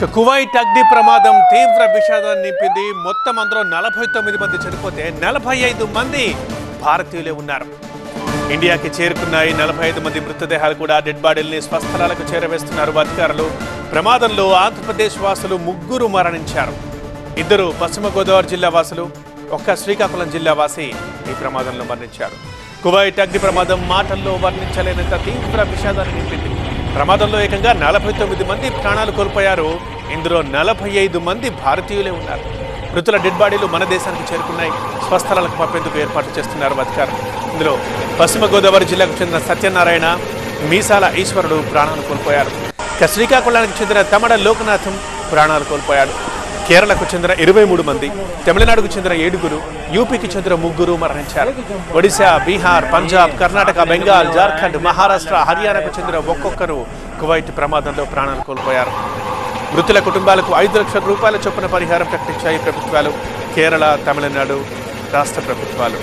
Kuwait అగ్ని ప్రమాదం తీవ్ర విషాదాన్ని నింపింది. మొత్తం అందులో 49 మంది చనిపోతే 45 మంది భారతీయులే ఉన్నారు. ఇండియాకి చేరుకున్నాయి 45 మంది మృతదేహాలు కూడా. డెడ్ బాడీల్ని స్వస్థలాలకు చేరవేస్తున్నారు అధికారులు. ప్రమాదంలో ఆంధ్రప్రదేశ్ వాసులు 3 మరణించారు. 2 పశ్చిమ గోదావరి జిల్లా వాసులు, 1 శ్రీకాకుళం జిల్లా వాసి ఈ ప్రమాదంలో మరణించారు. కువైట్ అగ్ని ప్రమాదం మాటల్లో వర్ణించలేనంత తీవ్ర విషాదాన్ని నింపింది. ప్రమాదంలో ఏకంగా 49 మంది ప్రాణాలు కోల్పోయారు. ఇందులో 45 మంది భారతీయులే ఉన్నారు. మృతుల డెడ్ బాడీలు మన దేశానికి చేరుకున్నాయి. స్వస్థలాలకు పంపేందుకు ఏర్పాటు చేస్తున్నారు అధికారులు. ఇందులో పశ్చిమ గోదావరి జిల్లాకు చెందిన సత్యనారాయణ, మీసాల ఈశ్వరుడు ప్రాణాలు కోల్పోయారు. శ్రీకాకుళానికి చెందిన తమడ లోకనాథం ప్రాణాలు కోల్పోయాడు. కేరళకు చెందిన 23 మంది, తమిళనాడుకు చెందిన 7, యూపీకి చెందిన 3 మరణించారు. ఒడిశా, బీహార్, పంజాబ్, కర్ణాటక, బెంగాల్, జార్ఖండ్, మహారాష్ట్ర, హర్యానాకు చెందిన ఒక్కొక్కరు కువైట్ ప్రమాదంలో ప్రాణాలు కోల్పోయారు. మృతుల కుటుంబాలకు 5 లక్షల రూపాయల చొప్పున పరిహారం ప్రకటించాయి ప్రభుత్వాలు. కేరళ, తమిళనాడు రాష్ట్ర ప్రభుత్వాలు.